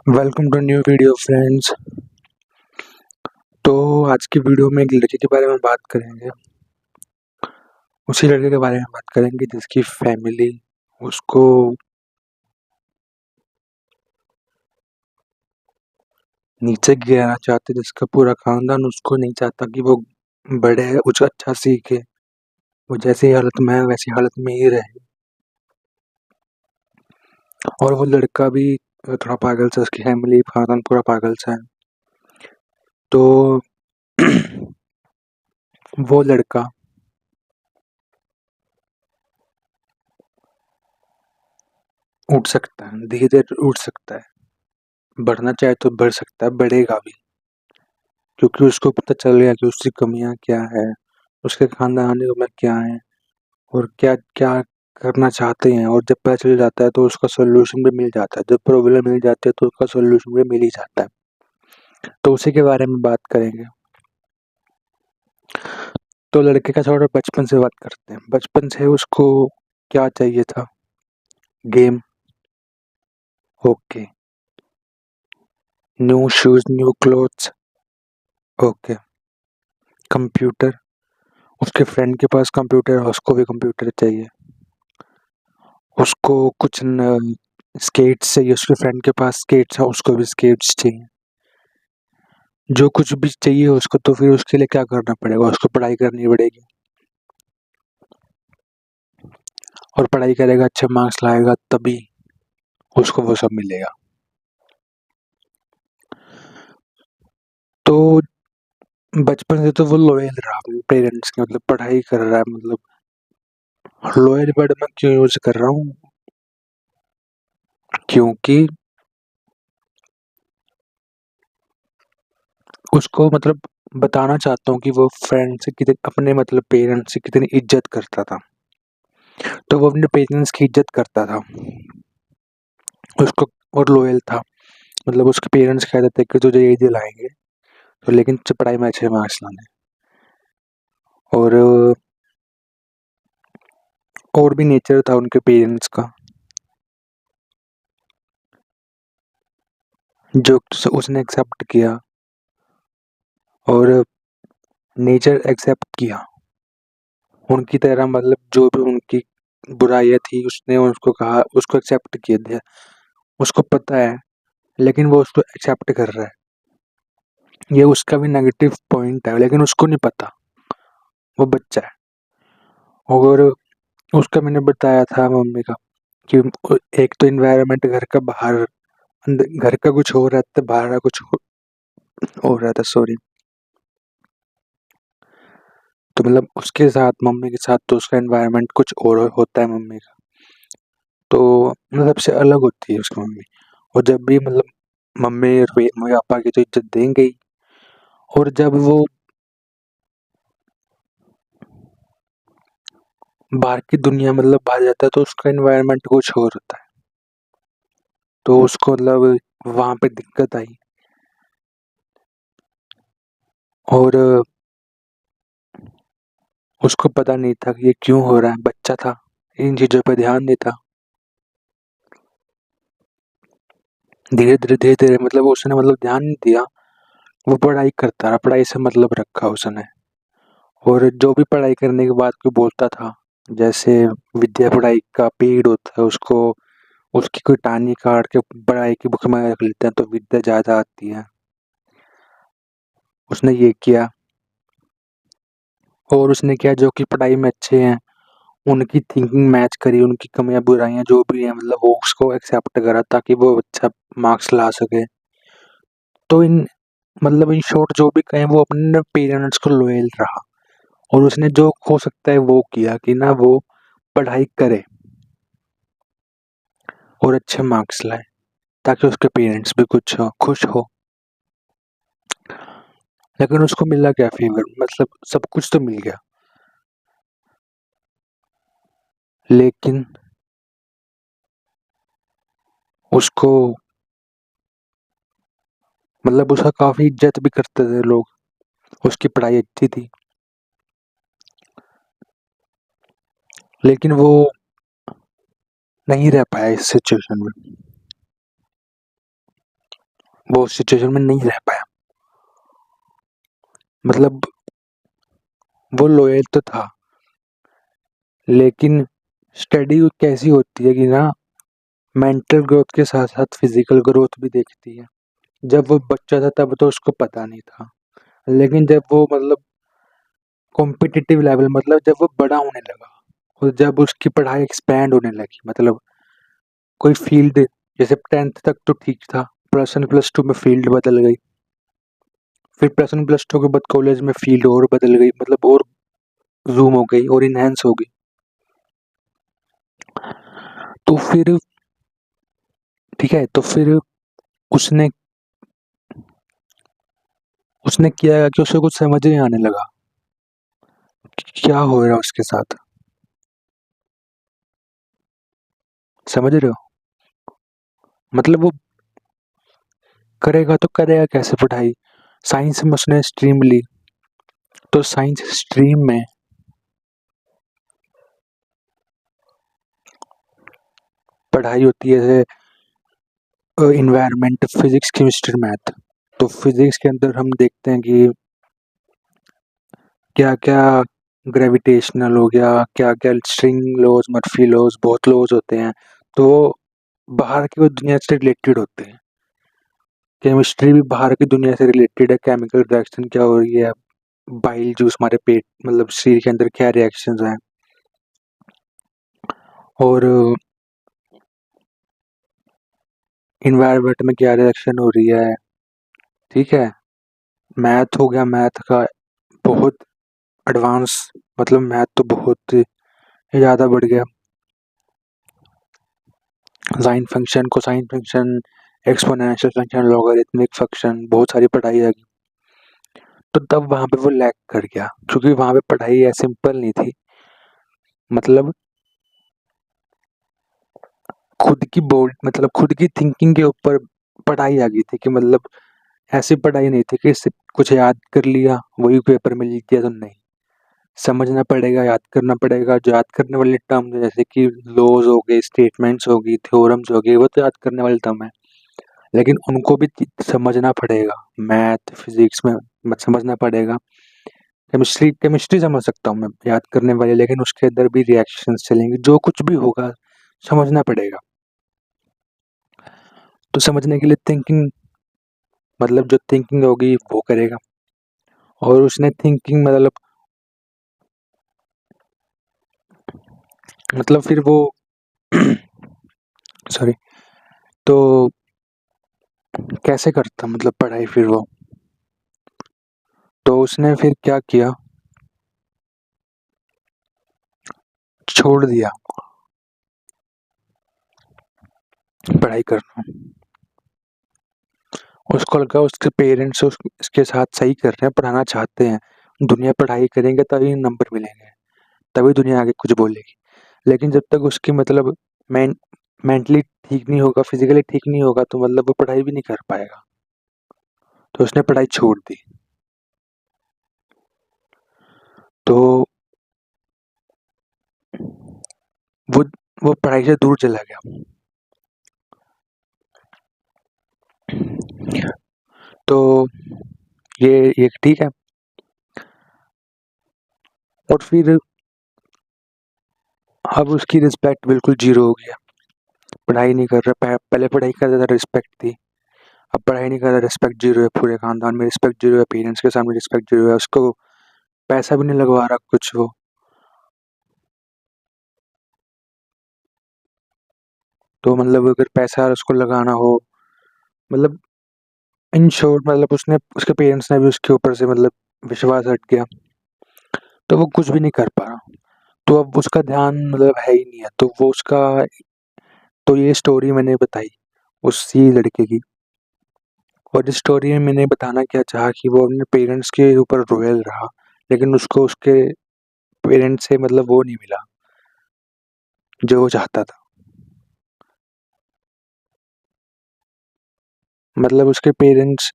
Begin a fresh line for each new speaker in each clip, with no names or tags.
Welcome to new video friends. तो आज की वीडियो में एक लड़के के बारे में बात करेंगे। उसी लड़के के बारे में बात करेंगे जिसकी फैमिली उसको नीचे गिराना चाहते, जिसका पूरा खानदान उसको नहीं चाहता कि वो बड़े है, कुछ अच्छा सीखे, वो जैसी हालत में है वैसी हालत में ही रहे। और वो लड़का भी थोड़ा पागल सा, उसकी फैमिली खानदान पूरा पागल सा है। तो वो लड़का उठ सकता है, धीरे धीरे उठ सकता है, बढ़ना चाहे तो बढ़ सकता है, बढ़ेगा भी, क्योंकि उसको पता चल गया कि उसकी कमियां क्या है, उसके खानदान में क्या है और क्या क्या करना चाहते हैं। और जब पता चल जाता है तो उसका सोल्यूशन भी मिल जाता है, जब प्रॉब्लम मिल जाती है तो उसका सोल्यूशन भी मिल ही जाता है। तो उसी के बारे में बात करेंगे। तो लड़के का थोड़ा बचपन से बात करते हैं। बचपन से उसको क्या चाहिए था? Game, okay. New shoes, new clothes, okay. Computer, उसके फ्रेंड के पास कंप्यूटर है, उसको भी कंप्यूटर चाहिए। उसको कुछ स्केट्स चाहिए, उसके फ्रेंड के पास स्केट्स है, उसको भी स्केट्स चाहिए। जो कुछ भी चाहिए उसको, तो फिर उसके लिए क्या करना पड़ेगा? उसको पढ़ाई करनी पड़ेगी, और पढ़ाई करेगा, अच्छे मार्क्स लाएगा, तभी उसको वो सब मिलेगा। तो बचपन से तो वो लॉयल रहा अपने पेरेंट्स के, मतलब पढ़ाई कर रहा है। मतलब लॉयल वर्ड मैं क्यों यूज कर रहा हूँ? क्योंकि उसको मतलब बताना चाहता हूँ कि वो फ्रेंड से कितने, अपने मतलब पेरेंट्स से कितनी इज्जत करता था। तो वो अपने पेरेंट्स की इज्जत करता था उसको, और लॉयल था। मतलब उसके पेरेंट्स कहते थे कि तुझे यही दिलाएंगे, तो लेकिन पढ़ाई में अच्छे मार्क्स लाने। और भी नेचर था उनके पेरेंट्स का, जो उसने एक्सेप्ट किया, और नेचर एक्सेप्ट किया उनकी तरह। मतलब जो भी उनकी बुराइयां थी उसने उसको कहा, उसको एक्सेप्ट किया दिया। उसको पता है, लेकिन वो उसको एक्सेप्ट कर रहा है। ये उसका भी नेगेटिव पॉइंट है, लेकिन उसको नहीं पता, वो बच्चा है। और उसका मैंने बताया था मम्मी का कि एक तो इन्वायरमेंट घर का बाहर, घर का कुछ हो रहा था, बाहर का कुछ हो रहा था, सॉरी। तो मतलब उसके साथ, मम्मी के साथ, तो उसका एनवायरनमेंट कुछ और होता है मम्मी का। तो मतलब सबसे अलग होती है उसकी मम्मी। और जब भी मतलब मम्मी और मम्मी पापा की तो इज्जत देंगे ही, और जब वो बाहर की दुनिया मतलब बाहर जाता है तो उसका एनवायरनमेंट कुछ और होता है। तो उसको मतलब वहां पे दिक्कत आई, और उसको पता नहीं था कि ये क्यों हो रहा है, बच्चा था, इन चीजों पे ध्यान देता। धीरे धीरे मतलब उसने मतलब ध्यान नहीं दिया, वो पढ़ाई करता रहा, पढ़ाई से मतलब रखा उसने। और जो भी पढ़ाई करने के बाद कोई बोलता था, जैसे विद्या पढ़ाई का पीरियड होता है, उसको उसकी कोई टानी काट के पढ़ाई की बुक में रख लेते हैं तो विद्या ज्यादा आती है। उसने ये किया। और उसने क्या, जो कि पढ़ाई में अच्छे हैं उनकी थिंकिंग मैच करी, उनकी कमियां बुराइयां जो भी हैं मतलब वो उसको एक्सेप्ट करा, ताकि वो अच्छा मार्क्स ला सके। तो इन मतलब इन शॉर्ट जो भी कहें, वो अपने पेरेंट्स को लॉयल रहा, और उसने जो हो सकता है वो किया कि ना वो पढ़ाई करे और अच्छे मार्क्स लाए, ताकि उसके पेरेंट्स भी कुछ खुश हो। लेकिन उसको मिला क्या फेवर? मतलब सब कुछ तो मिल गया, लेकिन उसको मतलब उसका काफी इज्जत भी करते थे लोग, उसकी पढ़ाई अच्छी थी, लेकिन वो नहीं रह पाया इस सिचुएशन में। वो उस सिचुएशन में नहीं रह पाया। मतलब वो लॉयल तो था, लेकिन स्टडी कैसी होती है कि ना मेंटल ग्रोथ के साथ साथ फिजिकल ग्रोथ भी देखती है। जब वो बच्चा था तब तो उसको पता नहीं था, लेकिन जब वो मतलब कॉम्पिटिटिव लेवल मतलब जब वो बड़ा होने लगा और जब उसकी पढ़ाई एक्सपैंड होने लगी, मतलब कोई फील्ड, जैसे 10th तक तो ठीक था, +1 +2 में फील्ड बदल गई, फिर +1 +2 के बाद कॉलेज में फील्ड और बदल गई, मतलब और जूम हो गई और इनहेंस हो गई। तो फिर ठीक है, तो फिर उसने उसने किया कि उसे कुछ समझ नहीं आने लगा कि क्या हो रहा है उसके साथ। समझ रहे हो? मतलब वो करेगा तो करेगा कैसे पढ़ाई। साइंस में उसने स्ट्रीम ली, तो साइंस स्ट्रीम में पढ़ाई होती है जैसे इन्वायरमेंट, फिजिक्स, केमिस्ट्री, मैथ। तो फिजिक्स के अंदर हम देखते हैं कि क्या क्या ग्रेविटेशनल हो गया, क्या क्या स्ट्रिंग लॉज, मर्फी लॉज, बहुत लॉज होते हैं, तो वो बाहर की वो दुनिया से रिलेटेड होते हैं। केमिस्ट्री भी बाहर की दुनिया से रिलेटेड है, केमिकल रिएक्शन क्या हो रही है, बाइल जूस हमारे पेट मतलब शरीर के अंदर क्या रिएक्शंस हैं, और इन्वायरमेंट में क्या रिएक्शन हो रही है। ठीक है। मैथ हो गया, मैथ का बहुत एडवांस, मतलब मैथ तो बहुत ही ज़्यादा बढ़ गया। Sine function, cosine function, exponential function, logarithmic function, बहुत सारी पढ़ाई आ गई। तो तब वहाँ पे वो लैग कर गया, क्योंकि वहाँ पे पढ़ाई ऐसे सिंपल नहीं थी। मतलब खुद की बोर्ड, मतलब खुद की थिंकिंग के ऊपर पढ़ाई आ गई थी, कि मतलब ऐसी पढ़ाई नहीं थी कि सिर्फ कुछ याद कर लिया वही पेपर में लिख दिया, तो नहीं, समझना पड़ेगा, याद करना पड़ेगा। जो याद करने वाले टर्म जैसे कि लॉज हो गए, स्टेटमेंट्स हो गई, थ्योरम्स हो गए, वो तो याद करने वाले टर्म है, लेकिन उनको भी समझना पड़ेगा। मैथ फिजिक्स में मत समझना पड़ेगा। केमिस्ट्री केमिस्ट्री समझ सकता हूँ मैं याद करने वाले, लेकिन उसके अंदर भी रिएक्शंस चलेंगे, जो कुछ भी होगा समझना पड़ेगा। तो समझने के लिए थिंकिंग, मतलब जो थिंकिंग होगी वो करेगा, और उसने थिंकिंग मतलब फिर वो सॉरी, तो कैसे करता मतलब पढ़ाई फिर वो, तो उसने फिर क्या किया, छोड़ दिया पढ़ाई करना। उसको लगा उसके पेरेंट्स उसके साथ सही कर रहे हैं, पढ़ाना चाहते हैं, दुनिया पढ़ाई करेंगे तभी नंबर मिलेंगे, तभी दुनिया आगे कुछ बोलेगी। लेकिन जब तक उसकी मतलब मैं मेंटली ठीक नहीं होगा, फिजिकली ठीक नहीं होगा, तो मतलब वो पढ़ाई भी नहीं कर पाएगा। तो उसने पढ़ाई छोड़ दी। तो वो वो पढ़ाई से दूर चला गया। तो ये ठीक है। और फिर अब उसकी रिस्पेक्ट बिल्कुल जीरो हो गया, पढ़ाई नहीं कर रहा। पहले पढ़ाई करता था, रिस्पेक्ट थी, अब पढ़ाई नहीं कर रहा, रिस्पेक्ट जीरो है, पूरे खानदान में रिस्पेक्ट जीरो है, पेरेंट्स के सामने रिस्पेक्ट जीरो है, उसको पैसा भी नहीं लगवा रहा कुछ वो। तो मतलब अगर पैसा उसको लगाना हो, मतलब इन शॉर्ट, मतलब उसने उसके पेरेंट्स ने भी उसके ऊपर से मतलब विश्वास हट गया, तो वो कुछ भी नहीं कर पा रहा। तो अब उसका ध्यान मतलब है ही नहीं है, तो वो उसका, तो ये स्टोरी मैंने बताई उसी लड़के की। और इस स्टोरी में मैंने बताना क्या चाहा कि वो अपने पेरेंट्स के ऊपर रॉयल रहा, लेकिन उसको उसके पेरेंट्स से मतलब वो नहीं मिला जो वो चाहता था। मतलब उसके पेरेंट्स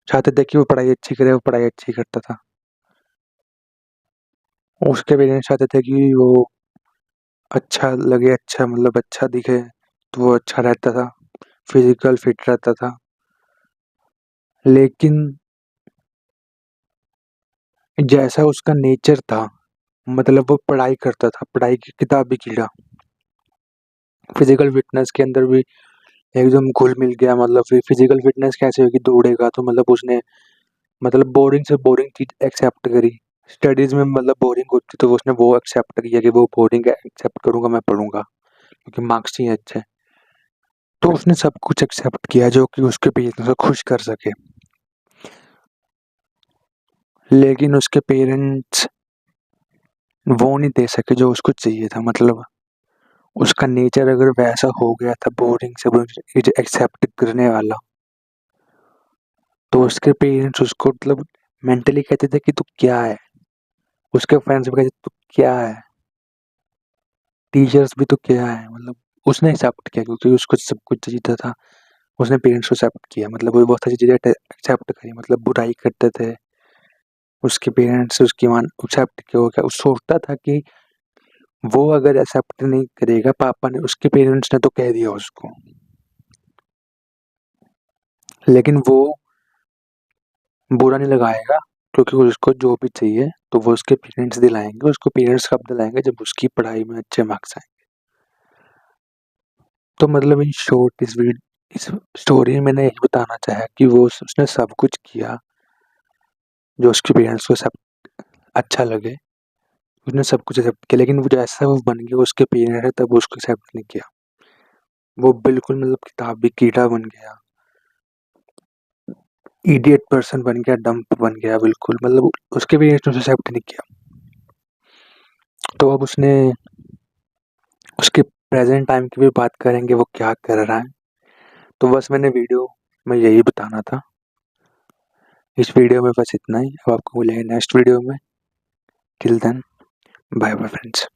चाहते थे कि वो पढ़ाई अच्छी करे, वो पढ़ाई अच्छी करता था। उसके पेरेंट्स चाहते थे कि वो अच्छा लगे, अच्छा मतलब अच्छा दिखे तो वो अच्छा रहता था, फिजिकल फिट रहता था। लेकिन जैसा उसका नेचर था, मतलब वो पढ़ाई करता था, पढ़ाई की किताबी कीड़ा, फिजिकल फिटनेस के अंदर भी एकदम घुल मिल गया। मतलब फिर फिजिकल फिटनेस कैसे होगी, दौड़ेगा तो मतलब उसने मतलब बोरिंग से बोरिंग चीज एक्सेप्ट करी। स्टडीज में मतलब बोरिंग होती तो उसने वो एक्सेप्ट किया कि वो बोरिंग एक्सेप्ट करूंगा, मैं पढ़ूंगा क्योंकि मार्क्स ही अच्छे। तो उसने सब कुछ एक्सेप्ट किया जो कि उसके पेरेंट्स को खुश कर सके। लेकिन उसके पेरेंट्स वो नहीं दे सके जो उसको चाहिए था। मतलब उसका नेचर अगर वैसा हो गया था, बोरिंग से बोरिंग एक्सेप्ट करने वाला, तो उसके पेरेंट्स उसको मतलब मेंटली कहते थे कि तू क्या है। उसके फ्रेंड्स भी कहते तू क्या है, टीचर्स भी तू क्या है। मतलब उसने एक्सेप्ट किया क्योंकि उसको सब कुछ चाहिए था। उसने पेरेंट्स को एक्सेप्ट किया, मतलब वो बहुत सारी चीजें एक्सेप्ट करी। मतलब बुराई करते थे उसके पेरेंट्स, उसकी मान एक्सेप्ट किया हो गया। वो सोचता था कि वो अगर एक्सेप्ट नहीं करेगा, पापा ने, उसके पेरेंट्स ने तो कह दिया उसको, लेकिन वो बुरा नहीं लगाएगा क्योंकि उसको जो भी चाहिए तो वो उसके पेरेंट्स दिलाएंगे। उसको पेरेंट्स कब दिलाएंगे, जब उसकी पढ़ाई में अच्छे मार्क्स आएंगे। तो मतलब इन शॉर्ट इस स्टोरी में मैंने यही बताना चाहा कि वो उसने सब कुछ किया जो उसके पेरेंट्स को सब अच्छा लगे। उसने सब कुछ एक्सेप्ट किया, लेकिन वो जैसा वो बन गया उसके पेरेंट्स ने तब उसको एक्सेप्ट नहीं किया। वो बिल्कुल मतलब किताबी कीड़ा बन गया, इडियट पर्सन बन गया, डम्प बन गया बिल्कुल। मतलब उसके पेरेंट्स ने उसे एक्सेप्ट नहीं किया। तो अब उसने उसके प्रेजेंट टाइम की भी बात करेंगे, वो क्या कर रहा है। तो बस मैंने वीडियो में यही बताना था। इस वीडियो में बस इतना ही। अब आपको मिलेंगे नेक्स्ट वीडियो में। Till then, bye bye friends.